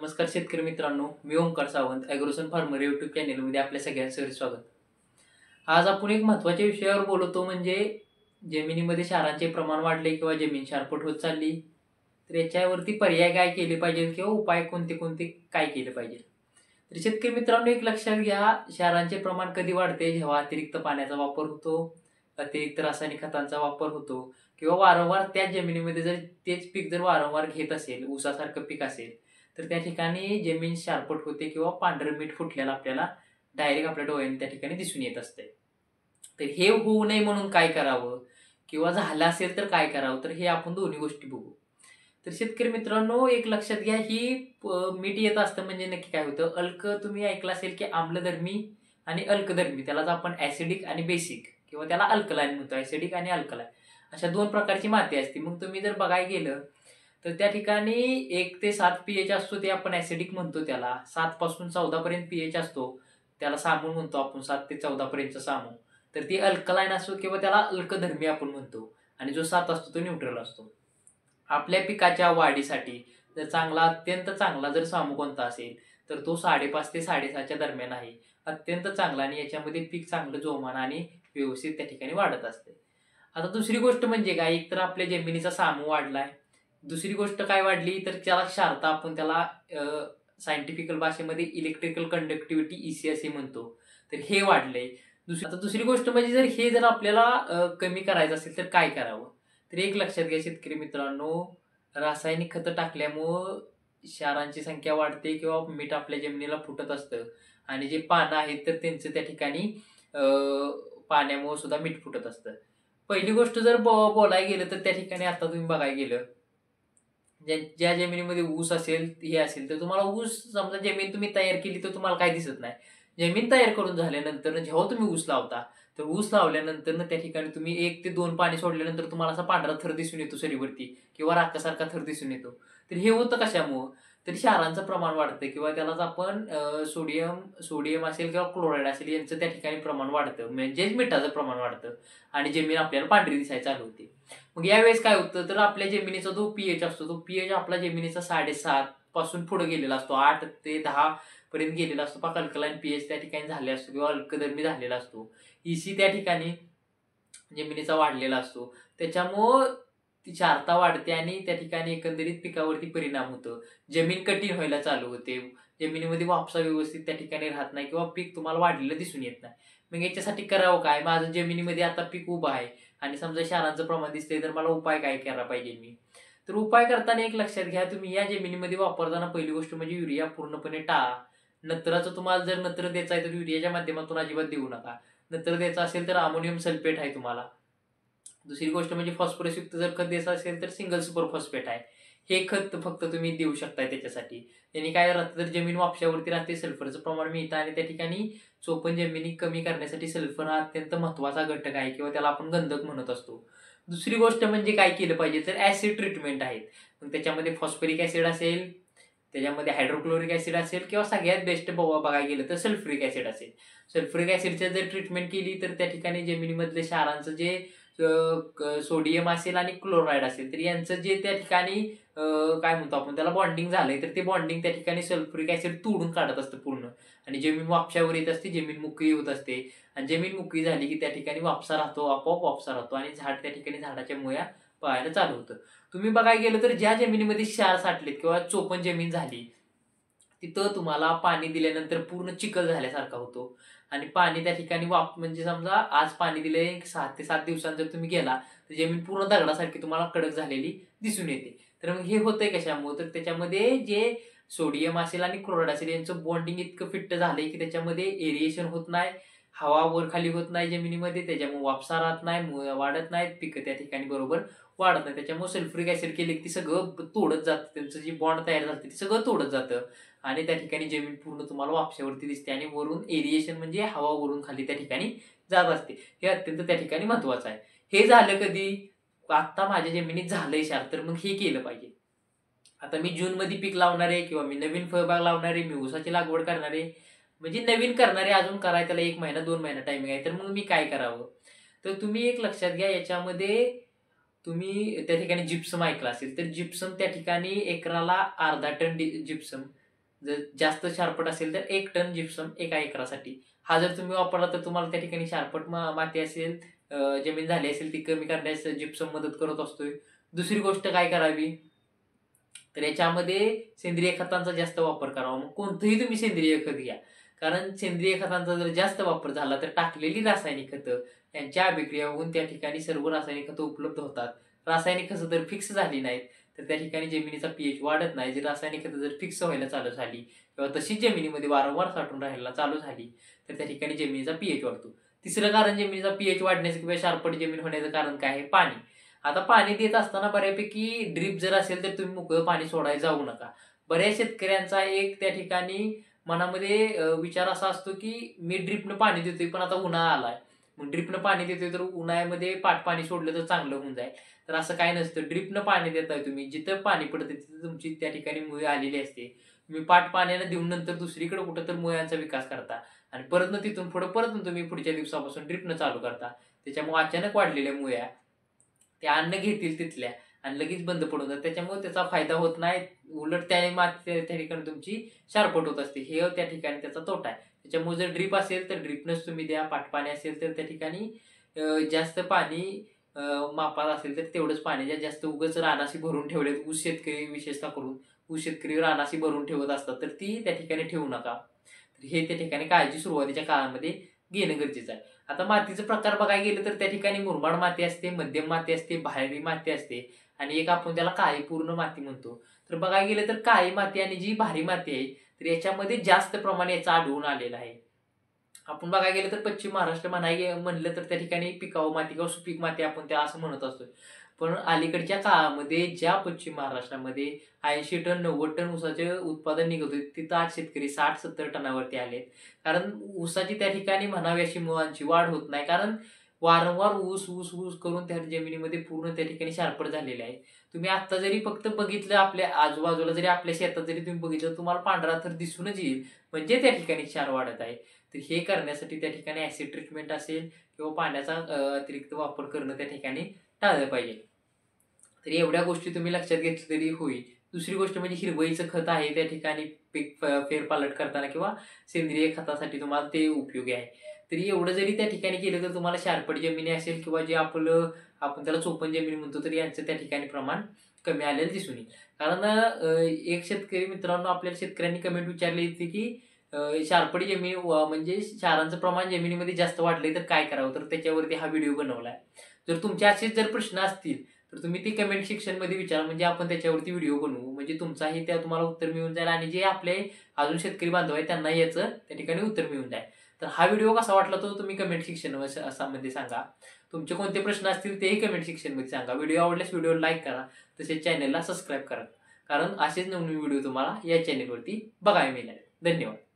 नमस्कार शेतकरी मित्रांनो, मी ओंकार सावंत ॲग्रोसन फार्मर यूट्यूब चॅनेलमध्ये आपल्या सगळ्यांचं स्वागत. आज आपण एक महत्त्वाच्या विषयावर बोलतो म्हणजे जमिनीमध्ये क्षारांचे प्रमाण वाढले किंवा जमीन शारपट होत चालली. तर याच्यावरती पर्याय काय केले पाहिजे किंवा उपाय कोणते कोणते काय केले पाहिजे. तर शेतकरी मित्रांनो एक लक्षात घ्या, क्षारांचे प्रमाण कधी वाढते जेव्हा अतिरिक्त पाण्याचा वापर होतो, अतिरिक्त रासायनिक खतांचा वापर होतो किंवा वारंवार त्याच जमिनीमध्ये जर तेच पीक जर वारंवार घेत असेल, ऊसासारखं पीक असेल तर त्या ठिकाणी जमीन शारपट होते किंवा पांढरं मीठ फुटलेलं आपल्याला डायरेक्ट आपल्या डोळ्यांनी त्या ठिकाणी दिसून येत असते. तर हे होऊ नये म्हणून काय करावं किंवा झालं असेल तर काय करावं, तर हे आपण दोन्ही गोष्टी बघू. तर शेतकरी मित्रांनो एक लक्षात घ्या, ही मीठ येत असतं म्हणजे नक्की काय होतं. तुम्ही ऐकलं असेल की आम्लधर्मी आणि अल्कधर्मी, त्यालाच आपण ऍसिडिक आणि बेसिक किंवा त्याला अल्कलाईन म्हणतो. ऍसिडिक आणि अल्कलाईन अशा दोन प्रकारची माती असते. मग तुम्ही जर बघायला गेलं तर त्या ठिकाणी 1 ते 7 पीएच असतो, ते आपण ऍसिडिक म्हणतो. त्याला 7 पासून 14 पर्यंत पीएच असतो, त्याला सामू म्हणतो आपण. 7 ते 14 पर्यंतचा सामू तर ती अल्कलाईन असतो किंवा त्याला अल्कधर्मी आपण म्हणतो. आणि जो 7 असतो तो न्यूट्रल असतो. आपल्या पिकाच्या वाढीसाठी जर अत्यंत चांगला जर सामू कोणता असेल तर तो 5.5 ते 6.5च्या दरम्यान आहे. अत्यंत चांगला आणि याच्यामध्ये पीक चांगलं जोमान आणि व्यवस्थित त्या ठिकाणी वाढत असते. आता दुसरी गोष्ट म्हणजे काय, एक तर आपल्या जमिनीचा सामू वाढलाय. दुसरी गोष्ट काय वाढली तर त्याला क्षारता, आपण त्याला सायंटिफिकल भाषेमध्ये इलेक्ट्रिकल कंडक्टिव्हिटी ईसी असे म्हणतो. तर हे वाढलंय. आता दुसरी गोष्ट म्हणजे जर आपल्याला कमी करायचं असेल तर काय करावं. तर एक लक्षात घ्या शेतकरी मित्रांनो, रासायनिक खतं टाकल्यामुळं क्षारांची संख्या वाढते किंवा मीठ आपल्या जमिनीला फुटत असतं. आणि जे पानं आहेत तर त्यांचं त्या ठिकाणी पाण्यामुळे सुद्धा मीठ फुटत असतं. पहिली गोष्ट जर बोलायला गेलं तर त्या ठिकाणी आता तुम्ही बघायला गेलं, ज्या जमिनीमध्ये ऊस असेल हे असेल तर तुम्हाला ऊस, समजा जमीन तुम्ही तयार केली तर तुम्हाला काय दिसत नाही. जमीन तयार करून झाल्यानंतर जेव्हा तुम्ही ऊस लावता तर ऊस लावल्यानंतर त्या ठिकाणी तुम्ही 1 ते 2 पाणी सोडल्यानंतर तुम्हाला असा पांढरा थर दिसून येतो सरीवरती किंवा राखासारखा थर दिसून येतो. तर हे होतं कशामुळं, तर क्षारांचं प्रमाण वाढतं किंवा त्यालाच आपण सोडियम सोडियम असेल किंवा क्लोराईड असेल यांचं त्या ठिकाणी प्रमाण वाढतं, म्हणजेच मिठाचं प्रमाण वाढतं आणि जमीन आपल्याला पांढरी दिसायला चालू होते. मग यावेळेस काय होतं, तर आपल्या जमिनीचा जो पीएच असतो तो पीएच आपला जमिनीचा 7.5 पासून पुढे गेलेला असतो, 8 ते 10 पर्यंत गेलेला असतो. पाक अल्कलाईन पीएच त्या ठिकाणी झाले असतो किंवा अल्कधर्मी झालेला असतो. ईसी त्या ठिकाणी जमिनीचा वाढलेला असतो. त्याच्यामुळं ती क्षारता वाढते आणि त्या ठिकाणी एकंदरीत पिकावरती परिणाम होतो. जमीन कठीण व्हायला चालू होते. जमिनीमध्ये वापसा व्यवस्थित त्या ठिकाणी राहत नाही किंवा पीक तुम्हाला वाढलेलं दिसून येत नाही. मग याच्यासाठी करावं काय, माझं जमिनीमध्ये आता पीक उभं आहे आणि समजा क्षारांचं प्रमाण दिसतंय तर मला उपाय काय करायला पाहिजे मी. तर उपाय करताना एक लक्षात घ्या, तुम्ही या जमिनीमध्ये वापरताना पहिली गोष्ट म्हणजे युरिया पूर्णपणे टाळा. नत्राचं तुम्हाला जर नत्र द्यायचं आहे तर युरियाच्या माध्यमातून अजिबात देऊ नका. नत्र द्यायचं असेल तर अमोनियम सल्फेट आहे तुम्हाला. दुसरी गोष्ट म्हणजे फॉस्फरसयुक्त जर खत द्यायचं असेल तर सिंगल सुपर फॉस्फेट आहे. हे खत फक्त तुम्ही देऊ शकताय त्याच्यासाठी. त्यांनी काय राहतं, तर जमीन वापशावरती राहते, सल्फरचं प्रमाण मिळतं आणि त्या ठिकाणी चोपण जमिनी कमी करण्यासाठी सल्फर हा अत्यंत महत्त्वाचा घटक आहे किंवा त्याला आपण गंधक म्हणत असतो. दुसरी गोष्ट म्हणजे काय केलं पाहिजे, तर ऍसिड ट्रीटमेंट आहेत. मग त्याच्यामध्ये फॉस्फरिक ऍसिड असेल, त्याच्यामध्ये हायड्रोक्लोरिक ऍसिड असेल किंवा सगळ्यात बेस्ट बघायला गेलं तर सल्फ्युरिक ऍसिड असेल. सल्फ्युरिक ऍसिडच्या जर ट्रीटमेंट केली तर त्या ठिकाणी जमिनीमधले क्षारांचं जे सोडियम असेल आणि क्लोराईड असेल तर यांचं जे त्या ठिकाणी काय म्हणतो आपण त्याला बॉन्डिंग झालंय, तर ते बॉन्डिंग त्या ठिकाणी सल्फ्युरिक ऍसिड तोडून काढत असतं पूर्ण आणि जमीन वापशावर येत असते, जमीन मोकळी होत असते. आणि जमीन मोकळी झाली की त्या ठिकाणी वापसा राहतो, आपोआप वापसा राहतो आणि झाड त्या ठिकाणी झाडाच्या मुळ्या पळायला चालू होतं. तुम्ही बघायला गेलं तर ज्या जमिनीमध्ये क्षार साठलेत किंवा चोपण जमीन झाली तिथं तुम्हाला पाणी दिल्यानंतर पूर्ण चिखल झाल्यासारखा होतो आणि पाणी त्या ठिकाणी म्हणजे समजा आज पाणी दिले 6 ते 7 दिवसांत जर तुम्ही गेला तर जमीन पूर्ण दगडासारखी तुम्हाला कडक झालेली दिसून येते. तर मग हे होतंय कशामुळे, तर त्याच्यामध्ये जे सोडियम असेल आणि क्लोराईड असेल यांचं बॉन्डिंग इतकं फिट्ट झालंय की त्याच्यामध्ये एरिएशन होत नाही, हवा वर खाली होत नाही जमिनीमध्ये, त्याच्यामुळे वापसा राहत नाही, मुळ्या वाढत नाहीत, पिकं त्या ठिकाणी बरोबर वाढत नाही. त्याच्यामुळे सल्फ्युरिक ऍसिड केले की ती सगळं तोडत जातं, त्यांचं जे बॉन्ड तयार झालं ते सगळं तोडत जातं आणि त्या ठिकाणी जमीन पूर्ण तुम्हाला वापशावरती दिसते आणि वरून एरिएशन म्हणजे हवा वरून खाली त्या ठिकाणी जात असते. हे अत्यंत त्या ठिकाणी महत्वाचं आहे. हे झालं कधी, आता माझ्या जमिनीत झालंय क्षार तर मग हे केलं पाहिजे. आता मी जूनमध्ये पीक लावणार आहे किंवा मी नवीन फळबाग लावणार आहे, मी ऊसाची लागवड करणार आहे, म्हणजे नवीन करणार आहे, अजून करायला त्याला 1 महिना 2 महिना टायमिंग आहे, तर मग मी काय करावं. तर तुम्ही एक लक्षात घ्या, याच्यामध्ये तुम्ही त्या ठिकाणी जिप्सम ऐकलं असेल तर जिप्सम त्या ठिकाणी एकराला अर्धा टन जिप्सम जर जास्त शारपट असेल तर 1 टन जिप्सम एका एकरासाठी. हा जर तुम्ही वापरला तर तुम्हाला त्या ठिकाणी शारपट माती असेल, जमीन झाली असेल ती कमी करण्यास जिप्सम मदत करत असतोय. दुसरी गोष्ट काय करावी, तर याच्यामध्ये सेंद्रिय खतांचा जास्त वापर करावा. मग कोणतंही तुम्ही सेंद्रिय खत घ्या. कारण सेंद्रिय खतांचा जर जास्त वापर झाला तर टाकलेली रासायनिक खतं यांच्या अभिक्रिया होऊन त्या ठिकाणी सर्व रासायनिक खतं उपलब्ध होतात. रासायनिक खतं जर फिक्स झाली नाहीत तर त्या ठिकाणी जमिनीचा पीएच वाढत नाही. जर रासायनिक खतं जर फिक्स व्हायला चालू झाली किंवा तशीच जमिनीमध्ये वारंवार साठून राहायला चालू झाली तर त्या ठिकाणी जमिनीचा पीएच वाढतो. तिसरं कारण जमिनीचा पीएच वाढण्याचं किंवा शारपट जमीन होण्याचं कारण काय आहे? पाणी. आता पाणी देत असताना बऱ्यापैकी ड्रीप जर असेल तर तुम्ही मोकळं पाणी सोडायला जाऊ नका. बऱ्याच शेतकऱ्यांचा एक त्या ठिकाणी मनामध्ये विचार असा असतो की मी ड्रिपनं पाणी देतोय पण आता उन्हाळा आलाय. मग ड्रिपनं पाणी देतोय तर उन्हाळ्यामध्ये पाणी सोडलं तर चांगलं होऊन जाईल. तर असं काही नसतं. ड्रिपनं पाणी देताय तुम्ही, जिथं पाणी पडतं तिथं तुमची त्या ठिकाणी मुळे आलेली असते. तुम्ही पाण्यानं देऊन नंतर दुसरीकडे कुठं तर मुळ्यांचा विकास करता आणि परत तिथून पुढे परत तुम्ही पुढच्या दिवसापासून ड्रिपनं चालू करता. त्याच्यामुळे अचानक वाढलेल्या मुळ्या त्या अन्न घेतील तिथल्या आणि लगेच बंद पडून जातात. त्याच्यामुळे त्याचा फायदा होत नाही. उलट त्या माती त्या ठिकाणी तुमची शारपट होत असते. हे त्या ठिकाणी त्याचा तोटा आहे. त्याच्यामुळे जर ड्रीप असेल तर ड्रिपनंच तुम्ही द्या. पाणी असेल तर त्या ठिकाणी जास्त पाणी मापात असेल तर तेवढंच पाणी द्या. जास्त उगाच रानाशी भरून ठेवले, ऊस शेतकरी विशेषतः करून ऊस शेतकरी रानाशी भरून ठेवत असतात तर ती त्या ठिकाणी ठेवू नका. तर हे त्या ठिकाणी काळजी सुरुवातीच्या काळामध्ये घेणं गरजेचं आहे. आता मातीचे प्रकार बघायला गेलं तर त्या ठिकाणी मुरमाड माती असते, मध्यम माती असते, भारी माती असते आणि एक आपण त्याला काळी पूर्ण माती म्हणतो. तर बघायला गेलं तर काळी माती आणि जी भारी माती आहे तर याच्यामध्ये जास्त प्रमाणे याचा आढळून आलेला आहे. आपण बघायला गेलं तर पश्चिम महाराष्ट्र म्हणलं तर त्या ठिकाणी पिकाऊ माती किंवा सुपीक माती आपण त्या असं म्हणत असतो. पण अलीकडच्या काळामध्ये ज्या पश्चिम महाराष्ट्रामध्ये 80 टन 90 टन ऊसाचे उत्पादन निघत होते तिथं आज शेतकरी 60-70 टनावरती आलेत. कारण ऊसाची त्या ठिकाणी म्हणावी अशी मुळांची वाढ होत नाही. कारण वारंवार ऊस ऊस ऊस करून त्या जमिनीमध्ये पूर्ण त्या ठिकाणी शारपट झालेले आहे. तुम्ही आता जरी फक्त बघितलं आपल्या आजूबाजूला जरी आपल्या शेतात जरी तुम्ही बघितलं तुम्हाला पांढरा थर दिसूनच येईल. म्हणजे त्या ठिकाणी क्षार वाढत आहे. तर हे करण्यासाठी त्या ठिकाणी ऍसिड ट्रीटमेंट असेल किंवा पाण्याचा अतिरिक्त वापर करणं त्या ठिकाणी टाळलं पाहिजे. तर एवढ्या गोष्टी तुम्ही लक्षात घेतल्या तरी होईल. दुसरी गोष्ट म्हणजे हिरवळीचं खत आहे त्या ठिकाणी पीक फेरपालट करताना किंवा सेंद्रिय खतासाठी तुम्हाला ते उपयोगी आहे. तरी एवढं जरी त्या ठिकाणी केलं तर तुम्हाला शारपट जमिनी असेल किंवा जे आपण त्याला चोपण जमीन म्हणतो तर यांचं त्या ठिकाणी प्रमाण कमी आलेलं दिसून येईल. कारण एक शेतकरी मित्रांनो आपल्याला शेतकऱ्यांनी कमेंट विचारली होती की शारपट जमीन म्हणजे क्षारांचं प्रमाण जमिनीमध्ये जास्त वाढलंय तर काय करावं? तर त्याच्यावरती हा व्हिडिओ बनवलाय. जर तुमचे असेच जर प्रश्न असतील तर तुम्ही ती कमेंट सेक्शनमध्ये विचारा म्हणजे आपण त्याच्यावरती व्हिडिओ बनवू. म्हणजे तुमचाही त्या तुम्हाला उत्तर मिळून जाईल आणि जे आपले अजून शेतकरी बांधव आहेत त्यांनाही याचं त्या ठिकाणी उत्तर मिळून जाईल. तर हा व्हिडिओ कसा वाटला तो तुम्ही कमेंट सेक्शनमध्ये सांगा. तुमचे कोणते प्रश्न असतील तेही कमेंट सेक्शनमध्ये सांगा. व्हिडिओ आवडल्यास व्हिडिओला लाईक करा. तसेच चॅनलला सबस्क्राईब करा. कारण असेच नवीन व्हिडिओ तुम्हाला या चॅनलवरती बघायला मिळणार. धन्यवाद.